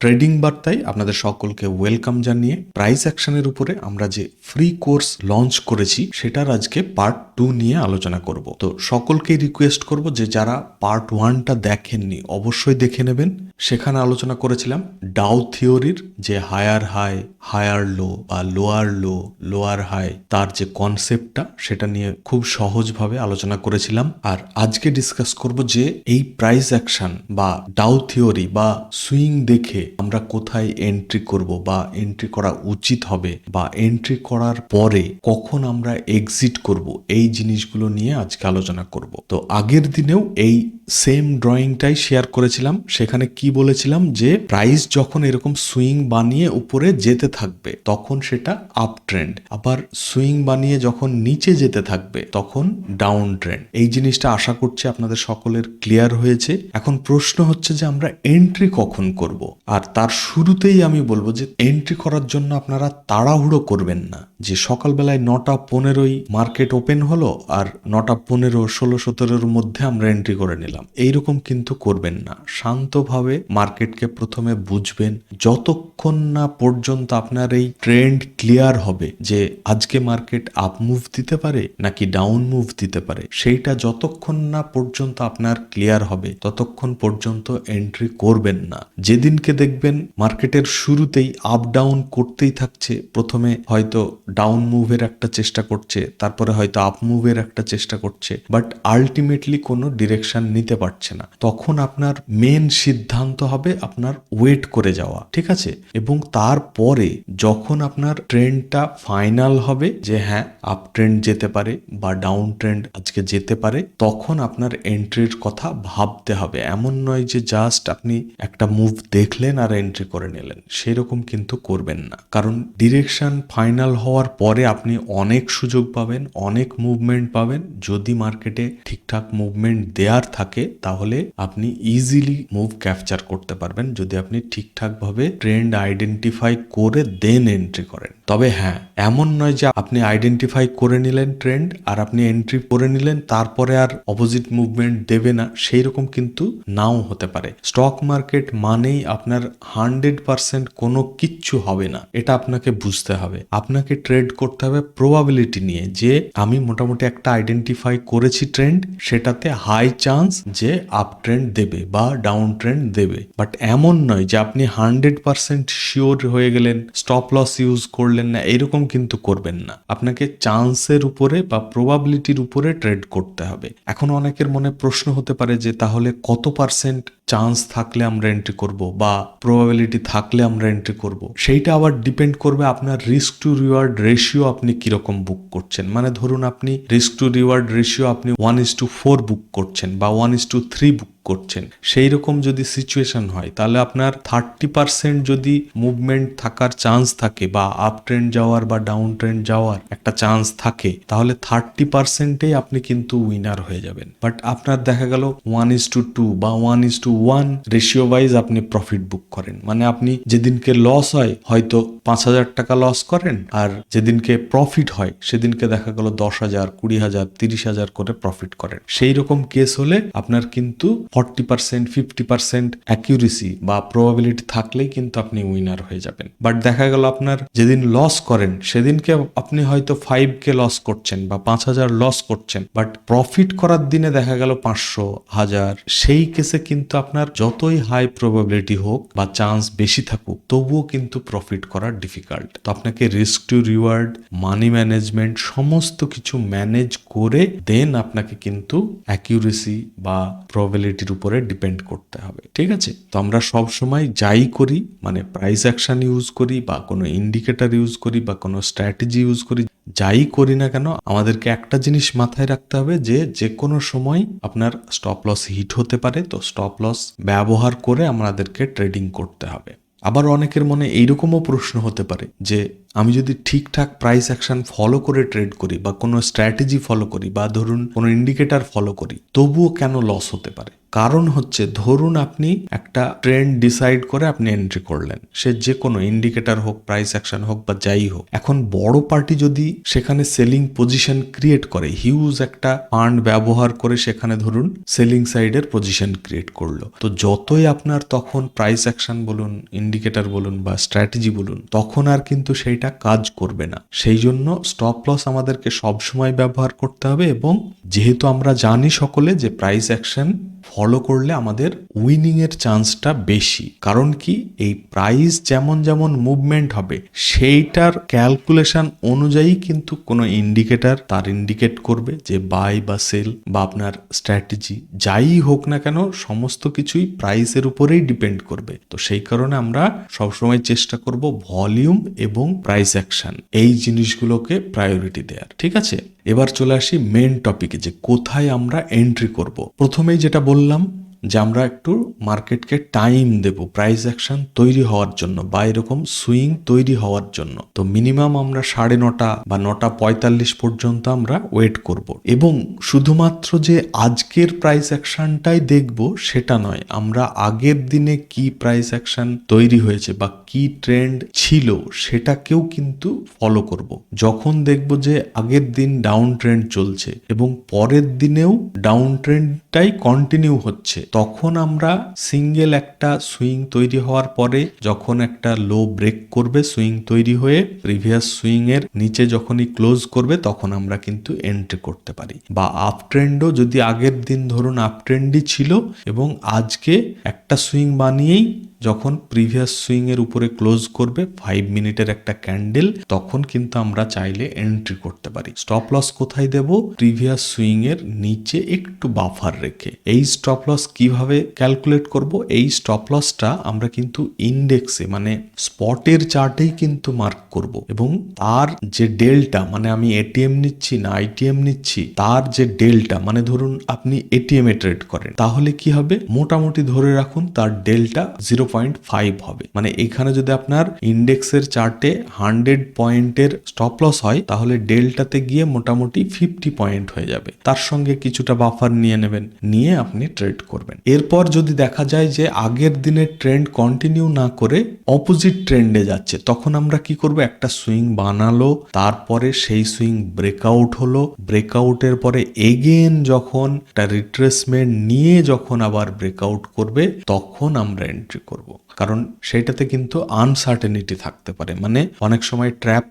Trading বার্তায় আপনাদের সকলকে ওয়েলকাম জানিয়ে প্রাইস অ্যাকশনের উপরে আমরা যে ফ্রি কোর্স লঞ্চ করেছি সেটার আজকে পার্ট 2 নিয়ে আলোচনা করব। তো সকলকেই রিকোয়েস্ট করব যে যারা পার্ট 1টা দেখেননি অবশ্যই দেখে নেবেন। সেখানে আলোচনা করেছিলাম ডাও থিওরির যে হায়ার হাই, হায়ার লো বা লোয়ার লো, লোয়ার হাই তার যে কনসেপ্টটা সেটা নিয়ে খুব সহজভাবে আলোচনা করেছিলাম। আর আজকে ডিসকাস করব যে এই প্রাইস অ্যাকশন বা ডাও থিওরি বা সুইং দেখে আমরা কোথায় এন্ট্রি করব বা এন্ট্রি করা উচিত হবে বা এন্ট্রি করার পরে কখন আমরা এক্সিট করব, এই জিনিসগুলো নিয়ে আজকে আলোচনা করব। তো আগের দিনেও এই সেম ড্রয়িংটাই শেয়ার করেছিলাম। সেখানে কি বলেছিলাম যে প্রাইস যখন এরকম সুইং বানিয়ে উপরে যেতে থাকবে তখন সেটা আপ ট্রেন্ড, আবার সুইং বানিয়ে যখন নিচে যেতে থাকবে তখন ডাউন ট্রেন্ড। এই জিনিসটা আশা করছি আপনাদের সকলের ক্লিয়ার হয়েছে। এখন প্রশ্ন হচ্ছে যে আমরা এন্ট্রি কখন করব। আর তার শুরুতেই আমি বলবো যে এন্ট্রি করার জন্য আপনারা তাড়াহুড়ো করবেন না যে সকালবেলায় 9:15 মার্কেট ওপেন হলো আর 9:15, 16, 17 মধ্যে আমরা এন্ট্রি করে নিলাম, এইরকম কিন্তু করবেন না। শান্তভাবে মার্কেটকে প্রথমে বুঝবেন যতক্ষণ না পর্যন্ত আপনার এই ট্রেন্ড ক্লিয়ার হবে যে আজকে মার্কেট আপ মুভ দিতে পারে নাকি ডাউন মুভ দিতে পারে, সেইটা যতক্ষণ না পর্যন্ত আপনার ক্লিয়ার হবে ততক্ষণ পর্যন্ত এন্ট্রি করবেন না। যেদিনকে দেখবেন মার্কেটের শুরুতেই আপ ডাউন করতেই থাকছে, প্রথমে হয়তো ডাউন মুভের একটা চেষ্টা করছে, তারপরে হয়তো আপ মুভের একটা চেষ্টা করছে, বাট আলটিমেটলি কোনো ডিরেকশন নিতে পারছে না, তখন আপনার মেন সিদ্ধান্ত হবে আপনার ওয়েট করে যাওয়া, ঠিক আছে? এবং তারপরে যখন আপনার ট্রেন্ডটা ফাইনাল হবে যে হ্যাঁ আপ ট্রেন্ড যেতে পারে বা ডাউন ট্রেন্ড আজকে যেতে পারে, তখন আপনার এন্ট্রির কথা ভাবতে হবে। এমন নয় যে জাস্ট আপনি একটা মুভ দেখলেন আর এন্ট্রি করে নিলেন, সেরকম কিন্তু করবেন না। কারণ ডিরেকশন ফাইনাল হওয়ার পরে আপনি অনেক সুযোগ পাবেন, অনেক মুভমেন্ট পাবেন। যদি মার্কেটে ঠিকঠাক মুভমেন্ট দেওয়ার থাকে তাহলে আপনি ইজিলি মুভ ক্যাপচার করতে পারবেন, যদি আপনি ঠিকঠাকভাবে ট্রেন্ড আইডেন্টিফাই করে দেন এন্ট্রি করেন। তবে হ্যাঁ, এমন নয় যে আপনি আইডেন্টিফাই করে নিলেন ট্রেন্ড আর আপনি এন্ট্রি করে নিলেন তারপরে আর অপোজিট মুভমেন্ট দেবে না, সেই রকম কিন্তু নাও হতে পারে। স্টক মার্কেট মানেই আপনার 100% কোনো কিচ্ছু হবে না, এটা আপনাকে বুঝতে হবে। আপনাকে ট্রেড করতে হবে প্রবাবিলিটি নিয়ে, যে আমি মোটামুটি একটা আইডেন্টিফাই করেছি ট্রেন্ড, সেটাতে হাই চান্স যে আপ ট্রেন্ড দেবে বা ডাউন ট্রেন্ড দেবে। বাট এমন নয় যে আপনি 100% শিওর হয়ে গেলেন, স্টপ লস ইউজ করলেন না, এরকম কিন্তু করবেন না। আপনাকে চান্সের উপরে বা প্রবাবিলিটির উপরে ট্রেড করতে হবে। এখন অনেকের মনে প্রশ্ন হতে পারে যে তাহলে কত পার্সেন্ট চান্স থাকলে আমরা এন্ট্রি করব বা প্রবাবিলিটি থাকলে আমরা এন্ট্রি করব, সেইটা আবার ডিপেন্ড করবে আপনার রিস্ক টু রিওয়ার্ড রেশিও আপনি কিরকম বুক করছেন। মানে ধরুন আপনি রিস্ক টু রিওয়ার্ড রেশিও আপনি 1:4 বুক করছেন বা 1:3 বুক করছেন, সেই রকম যদি সিচুয়েশন হয় তাহলে আপনার 30% যদি মুভমেন্ট থাকার চান্স থাকে বা আপ ট্রেন্ড যাওয়ার বা ডাউন ট্রেন্ড যাওয়ার একটা চান্স থাকে, তাহলে 30%এই আপনি কিন্তু উইনার হয়ে যাবেন। বাট আপনার দেখা গেল 1:2 বা 1:1 রেশিও ওয়াইজ আপনি প্রফিট বুক করেন, মানে আপনি যেদিনকে লস হয় হয়তো 5,000 টাকা লস করেন, আর যেদিনকে প্রফিট হয় সেদিনকে দেখা গেল 10,000, 20,000, 30,000 করে প্রফিট করেন। সেই রকম কেস হলে আপনার কিন্তু 40%, 50% অ্যাকিউরেসি বা প্রবাবিলিটি থাকলেই কিন্তু আপনি উইনার হয়ে যাবেন। বাট দেখা গেল আপনার যেদিন লস করেন সেদিনকে আপনি হয়তো 5K লস করছেন বা 5,000 লস করছেন, বাট প্রফিট করার দিনে দেখা গেল 500, 1000, সেই কেসে কিন্তু আপনার যতই হাই প্রবাবিলিটি হোক বা চান্স বেশি থাকুক তবুও কিন্তু প্রফিট করা ডিফিকাল্ট। তো আপনাকে risk to reward, money management সমস্ত কিছু ম্যানেজ করে দেন আপনাকে কিন্তু অ্যাকিউরেসি বা প্রবাবিলিটির উপরে ডিপেন্ড করতে হবে, ঠিক আছে? তো আমরা সব সময় যাই করি, মানে প্রাইস অ্যাকশন ইউজ করি বা কোনো ইন্ডিকেটর ইউজ করি বা কোনো স্ট্র্যাটেজি ইউজ করি, যাই করি না কেন আমাদেরকে একটা জিনিস মাথায় রাখতে হবে যে যে কোনো সময় আপনার স্টপ লস হিট হতে পারে। তো স্টপ লস ব্যবহার করে আমাদেরকে ট্রেডিং করতে হবে। আবার অনেকের মনে এইরকমও প্রশ্ন হতে পারে যে আমি যদি ঠিকঠাক প্রাইস অ্যাকশন ফলো করে ট্রেড করি বা কোনো স্ট্র্যাটেজি ফলো করি বা ধরুন কোনো ইন্ডিকেটর ফলো করি তবুও কেন লস হতে পারে? কারণ হচ্ছে ধরুন আপনি একটা ট্রেন্ড ডিসাইড করে আপনি এন্ট্রি করলেন, সে যে কোনো ইন্ডিকেটর হোক, প্রাইস অ্যাকশন হোক বা যাই হোক। এখন বড় পার্টি যদি সেখানে সেলিং পজিশন ক্রিয়েট করে, হিউজ একটা ফান্ড ব্যবহার করে সেখানে ধরুন সেলিং সাইডের পজিশন ক্রিয়েট করলো, তো যতই আপনার তখন প্রাইস অ্যাকশন বলুন, ইন্ডিকেটর বলুন বা স্ট্র্যাটেজি বলুন, তখন আর কিন্তু সেইটা কাজ করবে না। সেই জন্য স্টপ লস আমাদেরকে সবসময় ব্যবহার করতে হবে, এবং যেহেতু আমরা জানি সকলে যে প্রাইস অ্যাকশন ফলো করলে আমাদের উইনিং এর চান্সটা বেশি। কারণ কি, এই প্রাইস যেমন যেমন মুভমেন্ট হবে সেইটার ক্যালকুলেশন অনুযায়ী কিন্তু কোনো ইন্ডিকেটর তার ইন্ডিকেট করবে যে বাই বা সেল বা আপনার স্ট্র্যাটেজি যাই হোক না কেন, সমস্ত কিছুই প্রাইসের উপরেই ডিপেন্ড করবে। তো সেই কারণে আমরা সবসময় চেষ্টা করব ভলিউম এবং প্রাইস অ্যাকশন এই জিনিসগুলোকে প্রায়োরিটি দেওয়ার। ঠিক আছে, এবার চলে আসি মেন টপিকে, যে কোথায় আমরা এন্ট্রি করব। প্রথমেই যেটা বললাম যে আমরা একটু মার্কেটকে টাইম দেব প্রাইস অ্যাকশন তৈরি হওয়ার জন্য বা এরকম সুইং তৈরি হওয়ার জন্য। তো মিনিমাম আমরা 9:30 বা 9:45 পর্যন্ত আমরা ওয়েট করব, এবং শুধুমাত্র যে আজকের প্রাইস অ্যাকশনটাই দেখব সেটা নয়, আমরা আগের দিনে কি প্রাইস অ্যাকশন তৈরি হয়েছে বা কি ট্রেন্ড ছিল সেটাকেও কিন্তু ফলো করব। যখন দেখব যে আগের দিন ডাউন ট্রেন্ড চলছে এবং পরের দিনেও ডাউন ট্রেন্ডটাই কন্টিনিউ হচ্ছে, তখন আমরা সিঙ্গেল একটা সুইং তৈরি হওয়ার পরে যখন একটা লো ব্রেক করবে, সুইং তৈরি হয়ে প্রিভিয়াস সুইং এর নিচে যখনই ক্লোজ করবে, তখন আমরা কিন্তু এন্ট্রি করতে পারি। বা আপ ট্রেন্ডও যদি আগের দিন ধরুন আপ ট্রেন্ডই ছিল এবং আজকে একটা সুইং বানিয়েই যখন প্রিভিয়াস সুইং এর উপরে ক্লোজ করবে 5 মিনিটের একটা ক্যান্ডেল, তখন কিন্তু আমরা চাইলে এন্ট্রি করতে পারি। স্টপ লস কোথায় দেব? প্রিভিয়াস সুইং এর নিচে একটু বাফার রেখে। এই স্টপ লস কিভাবে ক্যালকুলেট করব? এই স্টপ লসটা আমরা কিন্তু ইন্ডেক্সে মানে স্পটের চার্টেই কিন্তু মার্ক করব, এবং তার যে ডেল্টা, মানে আমি এটিএম নিচ্ছি না আইটিএম নিচ্ছি, তার যে ডেল্টা, মানে ধরুন আপনি এটিএম এ ট্রেড করেন, তাহলে কি হবে? মোটামুটি ধরে রাখুন তার ডেল্টা 0.5 হবে। মানে এখানে যদি আপনার ইন্ডেক্সের চার্টে 100 পয়েন্টের স্টপ লস হয়, তাহলে ডেল্টাতে গিয়ে মোটামুটি 50 পয়েন্ট হয়ে যাবে। তার সঙ্গে কিছুটা বাফার নিয়ে নেবেন, নিয়ে আপনি ট্রেড করবেন। এরপর যদি দেখা যায় যে আগের দিনের ট্রেন্ড কন্টিনিউ না করে অপোজিট ট্রেন্ডে যাচ্ছে, তখন আমরা কি করব? একটা সুইং বানালো, তারপরে সেই সুইং ব্রেকআউট হলো, ব্রেকআউটের পরে এগেন যখন একটা রিট্রেসমেন্ট নিয়ে যখন আবার ব্রেকআউট করবে, তখন আমরা এন্ট্রি করব। কারণ সেটাতে কিন্তু আনসার্টেনিটি থাকতে পারে, মানে অনেক সময় ট্র্যাপ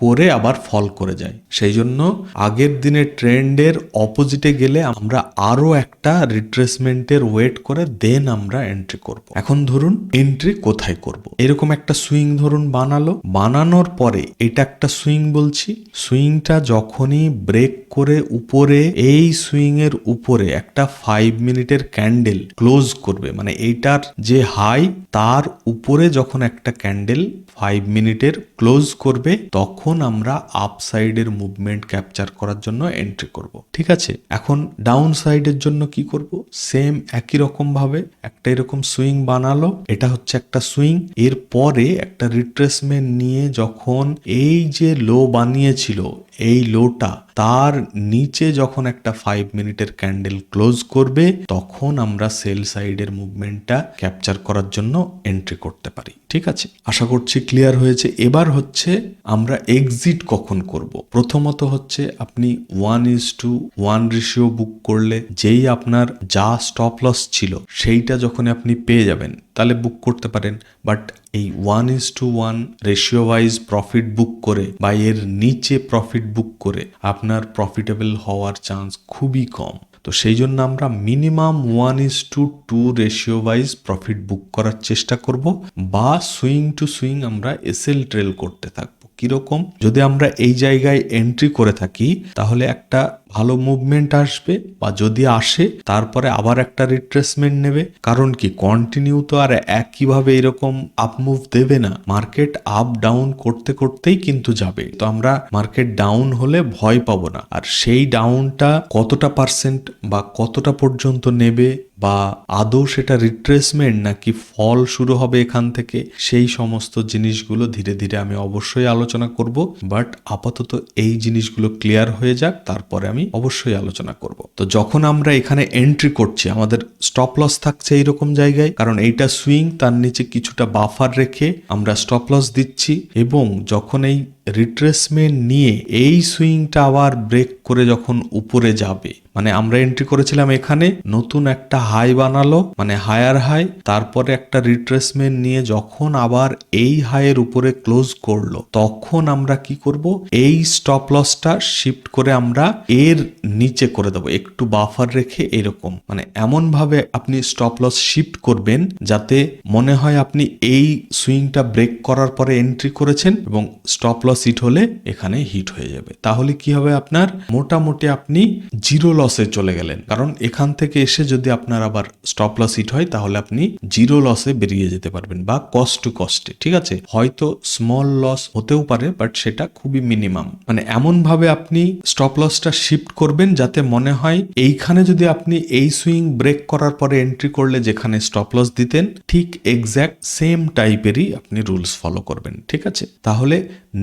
করে আবার ফল করে যায়। সেই জন্য আগের দিনের ট্রেন্ডের অপোজিটে গেলে আমরা আরো একটা রিট্রেসমেন্টের ওয়েট করে দেন আমরা এন্ট্রি করব। এখন ধরুন এন্ট্রি কোথায় করব? এরকম একটা সুইং ধরুন বানালো, বানানোর পরে এটা একটা সুইং বলছি, সুইংটা যখনই ব্রেক করে উপরে এই সুইং এর উপরে একটা 5 মিনিটের ক্যান্ডেল ক্লোজ করবে, মানে এইটার যে হাই তার উপরে যখন একটা ক্যান্ডেল 5 মিনিটের ক্লোজ করবে, তখন আমরা আপসাইডের মুভমেন্ট ক্যাপচার করার জন্য এন্ট্রি করব। ঠিক আছে, এখন ডাউন সাইডের জন্য কি করব? সেম একই রকম ভাবে একটা এরকম সুইং বানালো, এটা হচ্ছে একটা সুইং, এর পরে একটা রিট্রেসমেন্ট নিয়ে যখন এই যে লো বানিয়েছিল এই লোটা তার নিচে যখন একটা 5 মিনিটের ক্যান্ডেল ক্লোজ করবে, তখন আমরা সেল সাইডের মুভমেন্টটা ক্যাপচার করার জন্য এন্ট্রি করতে পারি। ঠিক আছে, আশা করছি ক্লিয়ার হয়েছে। এবার হচ্ছে আমরা এক্সিট কখন করব। প্রথমত হচ্ছে আপনি 1:1 রেশিও বুক করলে, যেই আপনার যা স্টপ লস ছিল সেইটা যখন আপনি পেয়ে যাবেন তাহলে বুক করতে পারেন। বাট এই 1:1 রেশিও ওয়াইজ প্রফিট বুক করে বা এর নিচে প্রফিট বুক করে আপনার প্রফিটেবল হওয়ার চান্স খুবই কম। তো সেই জন্য আমরা minimum 1:2 ratio wise profit book করার চেষ্টা করব, বা সুইং টু সুইং আমরা এসএল ট্রেল করতে থাকবো। কিরকম? যদি আমরা এই জায়গায় এন্ট্রি করে থাকি তাহলে একটা ভালো মুভমেন্ট আসবে, বা যদি আসে তারপরে আবার একটা রিট্রেসমেন্ট নেবে। কারণ কি, কন্টিনিউ তো আর একইভাবে এরকম আপ মুভ দেবে না, মার্কেট আপ ডাউন করতে করতেই কিন্তু যাবে। তো আমরা মার্কেট ডাউন হলে ভয় পাবো না, আর সেই ডাউনটা কতটা পার্সেন্ট বা কতটা পর্যন্ত নেবে, বা আদৌ সেটা রিট্রেসমেন্ট নাকি ফল শুরু হবে এখান থেকে, সেই সমস্ত জিনিসগুলো ধীরে ধীরে আমি অবশ্যই আলোচনা করব। বাট আপাতত এই জিনিসগুলো ক্লিয়ার হয়ে যাক, তারপরে আমি আমি অবশ্যই আলোচনা করব। তো যখন আমরা এখানে এন্ট্রি করছি আমাদের স্টপ লস থাকছে এইরকম জায়গায়, কারণ এইটা সুইং, তার নিচে কিছুটা বাফার রেখে আমরা স্টপ লস দিচ্ছি, এবং যখন এই রিট্রেসমেন্ট নিয়ে এই সুইংটা আবার ব্রেক করে যখন উপরে যাবে, মানে আমরা এন্ট্রি করেছিলাম এখানে, নতুন একটা হাই বানালো, মানে হায়ার হাই, তারপরে একটা রিট্রেসমেন্ট নিয়ে যখন আবার এই হাইয়ের উপরে ক্লোজ করলো, তখন আমরা কি করব, এই স্টপ লসটা শিফট করে আমরা এর নিচে করে দেবো, একটু বাফার রেখে এরকম, মানে এমন ভাবে আপনি স্টপ লস শিফট করবেন যাতে মনে হয় আপনি এই সুইংটা ব্রেক করার পরে এন্ট্রি করেছেন এবং স্টপ লস হিট হলে এখানে হিট হয়ে যাবে। তাহলে কি হবে, আপনার মোটামুটি আপনি জিরো লসে চলে গেলেন, কারণ এখান থেকে এসে যদি আপনার আবার স্টপ লস হিট হয় তাহলে আপনি জিরো লসে বেরিয়ে যেতে পারবেন, বা কস্ট টু কস্টে। ঠিক আছে, হয়তো স্মল লস হতেও পারে, বাট সেটা খুবই মিনিমাম। মানে এমন ভাবে আপনি স্টপ লসটা শিফট করবেন যাতে মনে হয় এইখানে যদি আপনি এই সুইং ব্রেক করার পরে এন্ট্রি করলে যেখানে স্টপ লস দিতেন, ঠিক এক্স্যাক্ট সেম টাইপেরই আপনি রুলস ফলো করবেন। ঠিক আছে, তাহলে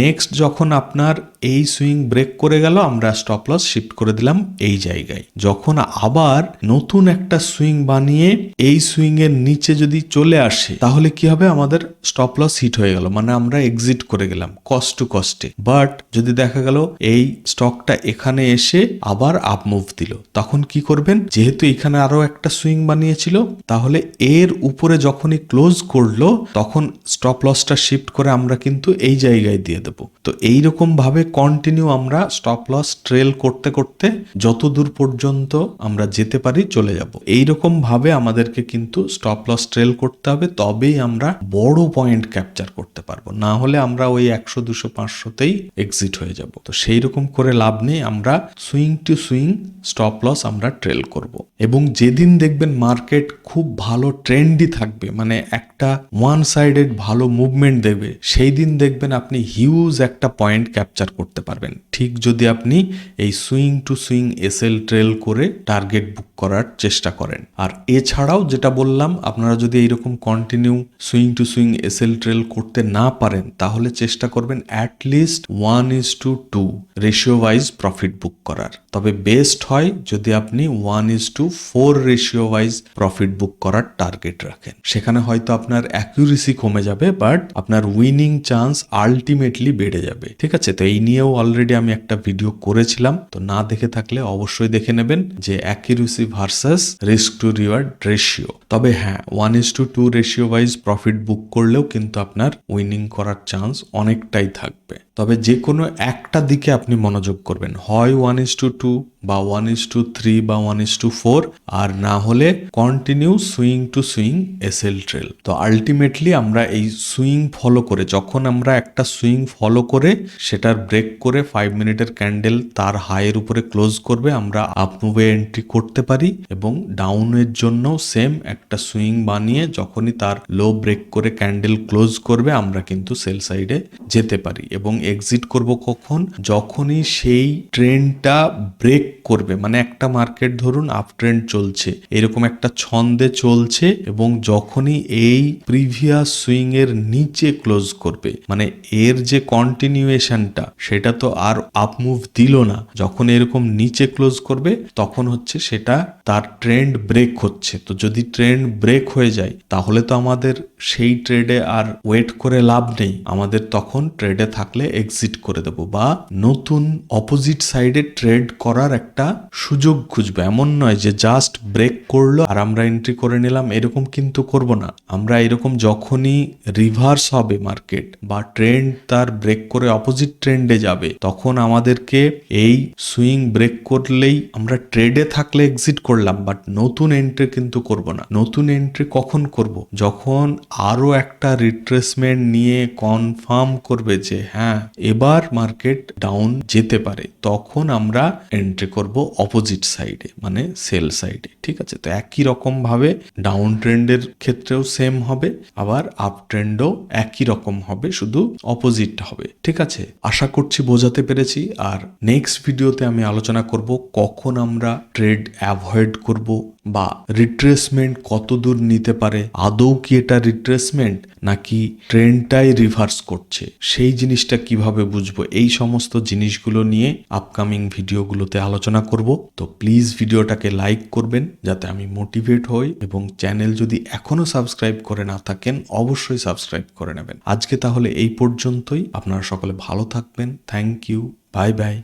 নেক্সট যখন আপনার এই সুইং ব্রেক করে গেল, আমরা স্টপ লস শিফট করে দিলাম এই জায়গায়। যখন আবার নতুন একটা সুইং বানিয়ে এই সুইং এর নিচে যদি চলে আসে, তাহলে কি হবে, আমাদের স্টপ লস হিট হয়ে গেল, মানে আমরা এক্সিট করে গেলাম কস্ট টু কস্টে। বাট যদি দেখা গেল এই স্টকটা এখানে এসে আবার আপ মুভ দিল, তখন কি করবেন, যেহেতু এখানে আরো একটা সুইং বানিয়েছিল, তাহলে এর উপরে যখনই ক্লোজ করলো তখন স্টপ লসটা শিফট করে আমরা কিন্তু এই জায়গায় দিয়ে দেবো। তো এইরকম ভাবে কন্টিনিউ আমরা স্টপ লস ট্রেল করতে করতে যত দূর পর্যন্ত আমরা যেতে পারি চলে যাব। এইরকম ভাবে আমাদেরকে কিন্তু স্টপ লস ট্রেল করতে হবে, তবেই আমরা বড় পয়েন্ট ক্যাপচার করতে পারবো, না হলে আমরা ওই 100 200 500তেই এক্সিট হয়ে যাব। তো সেই রকম করে লাভ নেই, আমরা swing to swing stop loss আমরা ট্রেল করব। এবং যেদিন দেখবেন মার্কেট খুব ভালো ট্রেন্ডি থাকবে, মানে একটা ওয়ান সাইডেড ভালো মুভমেন্ট দেবে, সেই দিন দেখবেন আপনি হিউজ একটা পয়েন্ট ক্যাপচার করতে পারবেন, ঠিক যদি আপনি এই swing to swing SL trail করে টার্গেট বুক করার চেষ্টা করেন। আর এছাড়াও যেটা বললাম, আপনারা যদি এইরকম continue swing to swing SL trail করতে না পারেন, তাহলে চেষ্টা করবেন at least 1:2 ratio wise profit book করার। তবে বেস্ট হয় যদি আপনি 1:4 রেশিও ওয়াইজ প্রফিট বুক করার টার্গেট রাখেন। সেখানে হয়তো আপনার অ্যাকিউরেসি কমে যাবে, বাট আপনার উইনিং চান্স আলটিমেটলি বেড়ে যাবে। ঠিক আছে, তো এই নিয়েও অলরেডি আমি একটা ভিডিও করেছিলাম, তো না দেখে থাকলে অবশ্যই দেখে নেবেন, যে accuracy versus risk to reward ratio. তবে হ্যাঁ, 1:2 রেশিও ওয়াইজ প্রফিট বুক করলেও কিন্তু আপনার উইনিং করার চান্স অনেকটাই থাকবে। তবে যে কোনো একটা দিকে আপনি মনোযোগ করবেন, হয় 1:2 বা 1:3 বা 1:4, আর না হলে continue swing to swing SL trail. তো আলটিমেটলি আমরা এই সুইং ফলো করে, যখন আমরা একটা সুইং ফলো করে সেটার ব্রেক করে 5 মিনিটের ক্যান্ডেল তার হাইয়ের উপরে ক্লোজ করবে, আমরা আপ মুভে এন্ট্রি করতে পারি, এবং ডাউনের জন্য সেম একটা সুইং বানিয়ে যখনই তার লো ব্রেক করে ক্যান্ডেল ক্লোজ করবে, আমরা কিন্তু সেল সাইডে যেতে পারি। এবং এক্সিট করব কখন, যখনই সেই ট্রেন্ডটা ব্রেক করবে, মানে একটা মার্কেট ধরুন আপ ট্রেন্ড চলছে, এরকম একটা ছন্দে চলছে, এবং যখনই এই প্রিভিয়াস সুইং এর নিচে ক্লোজ করবে, মানে এর যে কন্টিনিউয়েশনটা সেটা তো আর আপ মুভ দিল না, যখন এরকম নিচে ক্লোজ করবে তখন হচ্ছে সেটা তার ট্রেন্ড ব্রেক হচ্ছে। তো যদি ট্রেন্ড ব্রেক হয়ে যায় তাহলে তো আমাদের সেই ট্রেডে আর ওয়েট করে লাভ নেই, আমাদের তখন ট্রেডে থাকলে এক্সিট করে দেব, বা নতুন অপোজিট সাইডে ট্রেড করার একটা সুযোগ খুঁজবে। এমন নয় যে জাস্ট ব্রেক করলো আর আমরা এন্ট্রি করে নিলাম, এরকম কিন্তু করব না। আমরা এরকম যখনই রিভার্স হবে মার্কেট বা ট্রেন্ড তার ব্রেক করে অপোজিট ট্রেন্ডে যাবে, তখন আমাদেরকে এই সুইং ব্রেক করলেই আমরা ট্রেডে থাকলে এক্সিট করলাম, বাট নতুন এন্ট্রি কিন্তু করব না। নতুন এন্ট্রি কখন করব, যখন আরো একটা রিট্রেসমেন্ট নিয়ে কনফার্ম করবে যে হ্যাঁ এবার মার্কেট ডাউন যেতে পারে, তখন আমরা এন্ট্রি করব অপোজিট সাইডে, মানে সেল সাইডে। ঠিক আছে, তো একই রকম ভাবে ডাউন ট্রেন্ডের ক্ষেত্রেও সেম হবে, আবার আপ ট্রেন্ডও একই রকম হবে, শুধু অপোজিট হবে। ঠিক আছে, আশা করছি বোঝাতে পেরেছি। আর নেক্সট ভিডিওতে আমি আলোচনা করব কখন আমরা ট্রেড অ্যাভয়েড করব, বা রিট্রেসমেন্ট কত দূর নিতে পারে, আদৌ কি এটা রিট্রেসমেন্ট নাকি ট্রেন্ডটাই রিভার্স করছে, সেই জিনিসটা কিভাবে বুঝবো, এই সমস্ত জিনিসগুলো নিয়ে আপকামিং ভিডিওগুলোতে আলোচনা করব। তো প্লিজ ভিডিওটাকে লাইক করবেন যাতে আমি মোটিভেট হই, এবং চ্যানেল যদি এখনো সাবস্ক্রাইব করে না থাকেন অবশ্যই সাবস্ক্রাইব করে নেবেন। আজকে তাহলে এই পর্যন্তই। আপনারা সকলে ভালো থাকবেন। Thank you. Bye by.